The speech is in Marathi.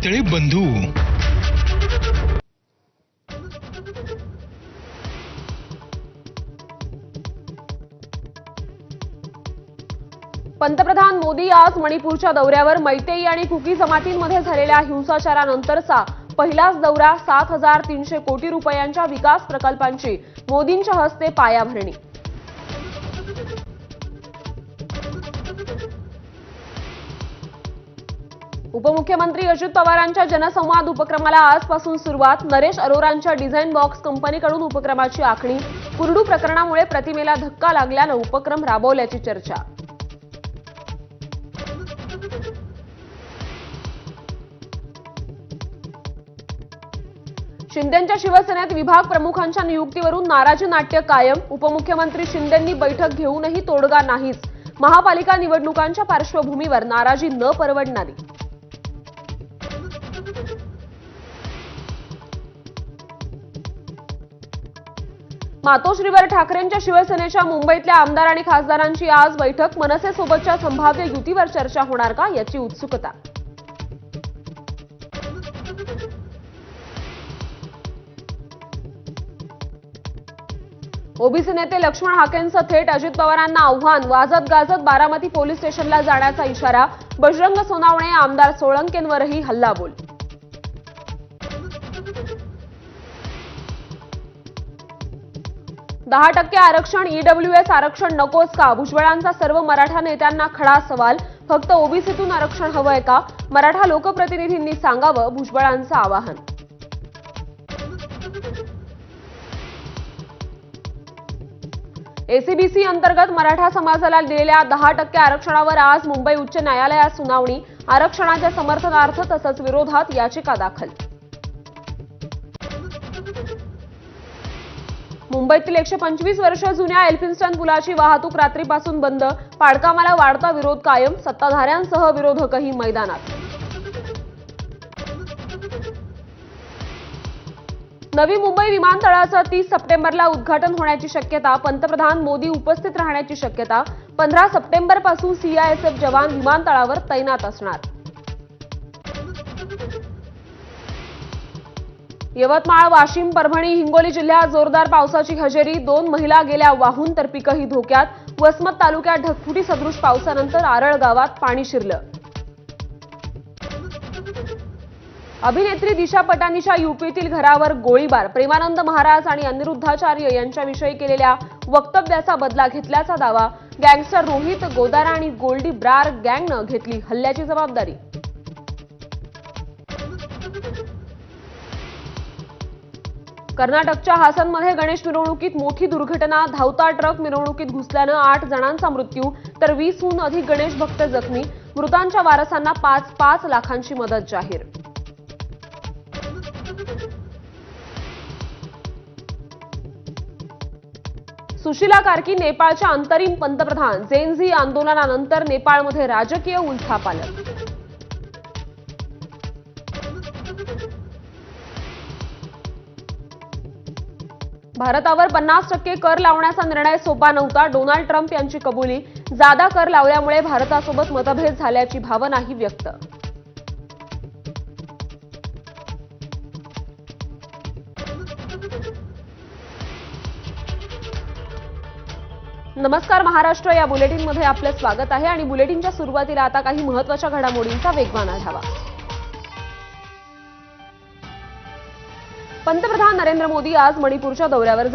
पितळे बंधू. पंतप्रधान मोदी आज मणिपूरच्या दौऱ्यावर. मैतेई आणि कुकी जमातींमध्ये झालेल्या हिंसाचारानंतरचा पहिलाच दौरा. 7,300 कोटी रुपयांच्या विकास प्रकल्पांची मोदींच्या हस्ते पायाभरणी. उपमुख्यमंत्री अजित पवारांच्या जनसंवाद उपक्रमाला आजपासून सुरुवात. नरेश अरोरांच्या डिझाईन बॉक्स कंपनीकडून उपक्रमाची आखणी. कुरडू प्रकरणामुळे प्रतिमेला धक्का लागल्यानं उपक्रम राबवल्याची चर्चा. शिंदेंच्या शिवसेनेत विभाग प्रमुखांच्या नियुक्तीवरून नाराजी नाट्य कायम. उपमुख्यमंत्री शिंदेंनी बैठक घेऊनही तोडगा नाहीच. महापालिका निवडणुकांच्या पार्श्वभूमीवर नाराजी न परवडणारी. मातोश्रीवर ठाकरेंच्या शिवसेनेच्या मुंबईतल्या आमदार आणि खासदारांची आज बैठक. मनसेसोबतच्या संभाव्य युतीवर चर्चा होणार का याची उत्सुकता. ओबीसी नेते लक्ष्मण हाकेंचं थेट अजित पवारांना आव्हान. वाजत गाजत बारामती पोलीस स्टेशनला जाण्याचा इशारा. बजरंग सोनावणे आमदार सोळंकेंवरही हल्लाबोल. %10 आरक्षण, ईडब्ल्यूएस आरक्षण नकोच का? भुजबळांचा सर्व मराठा नेत्यांना खडा सवाल. फक्त ओबीसीतून आरक्षण हवंय का? मराठा लोकप्रतिनिधींनी सांगावं, भुजबळांचं आवाहन. एसीबीसी अंतर्गत मराठा समाजाला दिलेल्या 10% आरक्षणावर आज मुंबई उच्च न्यायालयात सुनावणी. आरक्षणाच्या समर्थनार्थ तसंच विरोधात याचिका दाखल. मुंबईतील 125 वर्ष जुन्या एल्फिन्स्टन पुलाची वाहतूक रात्रीपासून बंद. पाडकामाला वाढता विरोध कायम. सत्ताधाऱ्यांसह विरोधकही मैदानात. नवी मुंबई विमानतळाचं 30 सप्टेंबरला उद्घाटन होण्याची शक्यता. पंतप्रधान मोदी उपस्थित राहण्याची शक्यता. 15 सप्टेंबरपासून सीआयएसएफ जवान विमानतळावर तैनात असणार. यवतमाळ, वाशिम, परभणी, हिंगोली जिल्ह्यात जोरदार पावसाची हजेरी. 2 महिला गेल्या वाहून तर पिकंही धोक्यात. वसमत तालुक्यात ढगफुटी सदृश पावसानंतर आरळ गावात पाणी शिरलं. अभिनेत्री दिशा पटानीच्या यूपीतील घरावर गोळीबार. प्रेमानंद महाराज आणि अनिरुद्धाचार्य यांच्याविषयी केलेल्या वक्तव्याचा बदला घेतल्याचा दावा. गँगस्टर रोहित गोदारा आणि गोल्डी ब्रार गँगनं घेतली हल्ल्याची जबाबदारी. कर्नाटकच्या हासनमध्ये गणेश मिरवणुकीत मोठी दुर्घटना. धावता ट्रक मिरवणुकीत घुसल्यानं 8 जणांचा मृत्यू तर 20हून अधिक गणेश भक्त जखमी. मृतांच्या वारसांना 5-5 लाखांची मदत जाहीर. सुशीला कार्की नेपाळच्या अंतरिम पंतप्रधान. झेन-झी आंदोलनानंतर नेपाळमध्ये राजकीय उलथापालथ. भारतावर 50% कर लावण्याचा निर्णय सोपा नव्हता. डोनाल्ड ट्रम्प यांची कबुली. जादा कर लावल्यामुळे भारतासोबत मतभेद झाल्याची भावनाही व्यक्त. नमस्कार महाराष्ट्र, या बुलेटिनमध्ये आपले स्वागत आहे आणि बुलेटिनच्या सुरुवातीला आता काही महत्त्वाच्या घडामोडींचा वेगवान आढावा. पंतप्रधान नरेंद्र मोदी आज मणिपूरच्या दौऱ्यावर